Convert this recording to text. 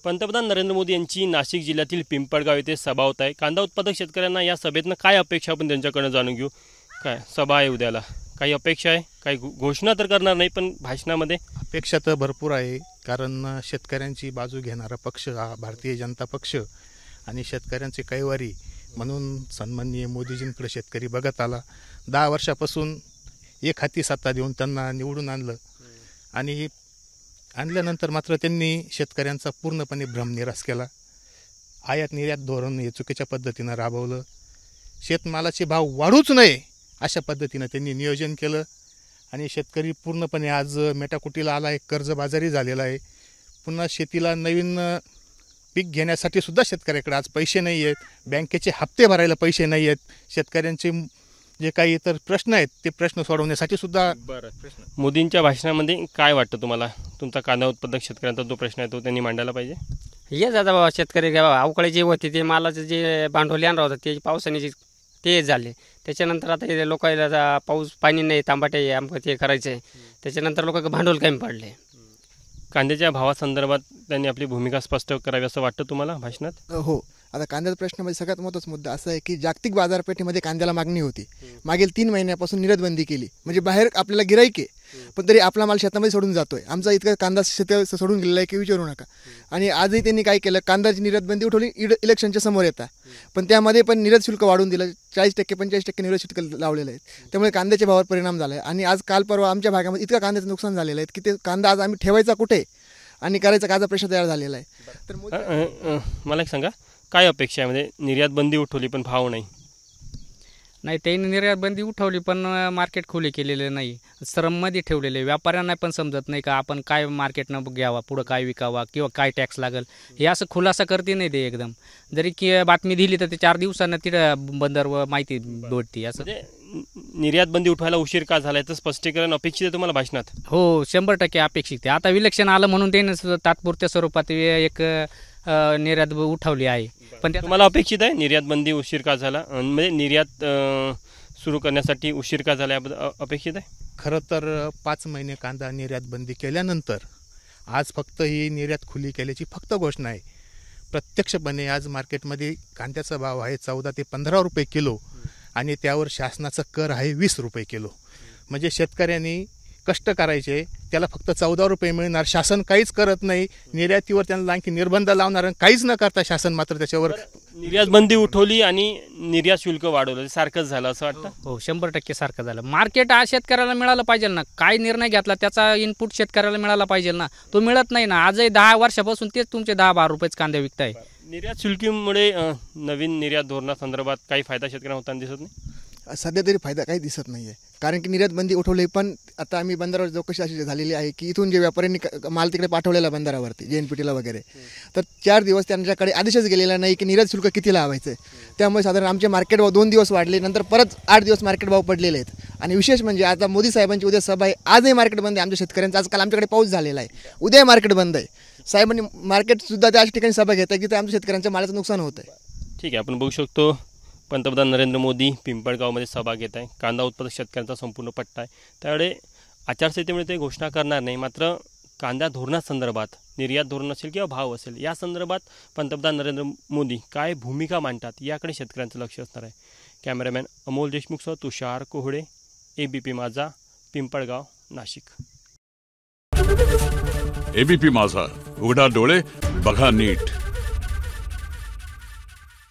पंतप्रधान नरेंद्र मोदी यांची नाशिक जिल्ह्यातील पिंपळगाव येथे सभा होत आहे। कांदा उत्पादक शेतकऱ्यांना या सभेतनं काय अपेक्षा आपण त्यांच्याकडून जाणून घेऊ। काय सभा आहे उद्याला, काही अपेक्षा आहे, काही घोषणा तर करणार नाही पण भाषणामध्ये अपेक्षा तर भरपूर आहे। कारण शेतकऱ्यांची बाजू घेणारा पक्ष हा भारतीय जनता पक्ष आणि शेतकऱ्यांचे कैवारी म्हणून सन्माननीय मोदीजींकडे शेतकरी बघत आला। 10 वर्षापासून एक हाती सत्ता देऊन त्यांना निवडून आणलं आणि आणल्यानंतर मात्र त्यांनी शेतकऱ्यांचा पूर्णपणे भ्रमनिरास केला। आयात निर्यात धोरण हे चुकीच्या पद्धतीनं राबवलं। शेतमालाचे भाव वाढूच नये अशा पद्धतीनं त्यांनी नियोजन केलं आणि शेतकरी पूर्णपणे आज मेटाकुटीला आला आहे, कर्जबाजारी झालेला आहे। पुन्हा शेतीला नवीन पीक घेण्यासाठी सुद्धा शेतकऱ्याकडे आज पैसे नाही आहेत, बँकेचे हप्ते भरायला पैसे नाही आहेत। शेतकऱ्यांचे जे काही इतर प्रश्न आहेत ते प्रश्न सोडवण्यासाठी सुद्धा मोदींच्या भाषणामध्ये काय वाटतं तुम्हाला? तुमचा कांदा उत्पादक शेतकऱ्यांचा जो प्रश्न आहे तो त्यांनी मांडायला पाहिजे। हेच आता बाबा शेतकरी अवकाळी जे होते ते मालाचं जे भांडवली आणलं होतं ते पावसाने जे ते झाले, त्याच्यानंतर आता हे लोकांना पाऊस पाणी नाही, तांबाटे आमचं ते करायचं आहे, त्याच्यानंतर लोकांना भांडवल कमी पडले। कांद्याच्या भावासंदर्भात त्यांनी आपली भूमिका स्पष्ट करावी असं वाटतं तुम्हाला भाषणात? हो, आता कांद्याचा प्रश्नामध्ये सगळ्यात महत्त्वाचा मुद्दा असा आहे की जागतिक बाजारपेठेमध्ये कांद्याला मागणी होती। मागील 3 महिन्यापासून निर्यातबंदी केली, म्हणजे बाहेर आपल्याला गिराईक आहे पण तरी आपला माल शेतामध्ये सोडून जातोय। आमचा इतका कांदा शेत सोडून गेलेला आहे की विचारू नका। आणि आजही त्यांनी काय केलं, कांद्याची निर्यातबंदी उठवली इलेक्शनच्या समोर येता, पण त्यामध्ये पण निर्यात शुल्क वाढवून दिलं। 40% 45% निर्यात शुल्क लावलेलं आहे, त्यामुळे कांद्याच्या भावावर परिणाम झाला आहे। आणि आज काल परवा आमच्या भागामध्ये इतका कांद्याचं नुकसान झालेलं आहे की ते कांदा आज आम्ही ठेवायचा कुठे आणि करायचा काचा प्रश्न तयार झालेला आहे। तर मला एक सांगा, काय अपेक्षा आहे? म्हणजे निर्यात बंदी उठवली पण भाव नाही। त्यांनी निर्यात बंदी उठवली पण मार्केट खुले केलेले नाही, श्रममध्ये ठेवलेले। व्यापाऱ्यांना पण समजत नाही का आपण काय मार्केटनं घ्यावा, पुढं काय विकावा किंवा काय टॅक्स लागेल हे असं खुलासा करते नाही ते एकदम। जरी की बातमी दिली तर ते 4 दिवसांना तिथं बंदरवर माहिती भेटते। असं निर्यात बंदी उठवायला उशीर का झाला याचं स्पष्टीकरण अपेक्षित आहे तुम्हाला भाषणात? हो, 100% अपेक्षित आहे। आता इलेक्शन आलं म्हणून त्याने तात्पुरत्या स्वरूपात एक निर्यात उठवली आहे, पण तुम्हाला अपेक्षित आहे निर्यात बंदी उशीर का झाला, म्हणजे निर्यात सुरू करण्यासाठी उशीर का झाला अपेक्षित आहे? खरं तर 5 महिने कांदा निर्यात बंदी केल्यानंतर आज फक्त ही निर्यात खुली केल्याची फक्त घोषणा आहे। प्रत्यक्षपणे आज मार्केटमध्ये कांद्याचा भाव आहे 14 ते 15 रुपये किलो आणि त्यावर शासनाचा कर आहे 20 रुपये किलो। म्हणजे शेतकऱ्यांनी कष्ट करायचे, त्याला फक्त 14 रुपये मिळणार, शासन काहीच करत नाही। निर्यातीवर त्यांना आणखी निर्बंध लावणार, काहीच न करता शासन मात्र त्याच्यावर निर्यात बंदी उठवली आणि निर्यात शुल्क वाढवलं, सारखंच झालं असं वाटतं? हो, 100% सारखं झालं। मार्केट आज शेतकऱ्याला मिळालं पाहिजे ना, काय निर्णय घेतला त्याचा इनपुट शेतकऱ्याला मिळाला पाहिजे ना, तो मिळत नाही ना। आजही 10 वर्षापासून तेच तुमचे 10-12 रुपयेच कांदे विकताय। निर्यात शुल्कीमुळे नवीन निर्यात धोरणासंदर्भात काही फायदा शेतकऱ्यांना होताना दिसत नाही? सध्या तरी फायदा काही दिसत नाही आहे, कारण की निर्यात बंदी उठवली पण आता आम्ही बंदरावर चौकशी अशी झालेली आहे की इथून जे व्यापाऱ्यांनी माल तिकडे पाठवलेला बंदरावरती JNPTला वगैरे, तर 4 दिवस त्यांच्याकडे आदेशच गेलेला नाही की निर्यात शुल्क किती लावायचं आहे। त्यामुळे साधारण आमचे मार्केट भाव 2 दिवस वाढले, नंतर परत 8 दिवस मार्केट भाव पडलेले आहेत। आणि विशेष म्हणजे आता मोदी साहेबांची उद्या सभा आहे, आजही मार्केट बंद आहे आमच्या शेतकऱ्यांचं। आजकाल आमच्याकडे पाऊस झालेला आहे, उद्या मार्केट बंद आहे। साहेबांनी मार्केटसुद्धा त्या ठिकाणी सभा घेत आहे की ते आमच्या शेतकऱ्यांच्या मालाचं नुकसान होतं आहे। ठीक आहे, आपण बघू शकतो पंतप्रधान नरेंद्र मोदी पिंपळगावमध्ये सभा घेत आहे। कांदा उत्पादक शेतकऱ्यांचा संपूर्ण पट्टा आहे, त्यामुळे आचारसंहितेमुळे ते घोषणा करणार नाही, मात्र कांदा धोरणासंदर्भात निर्यात धोरण असेल किंवा भाव असेल या संदर्भात पंतप्रधान नरेंद्र मोदी काय भूमिका मांडतात याकडे शेतकऱ्यांचं लक्ष असणार आहे। कॅमेरामॅन अमोल देशमुखसह तुषार कोहळे, ABP माझा, पिंपळगाव, नाशिक। ABP माझा, उघडा डोळे बघा नीट।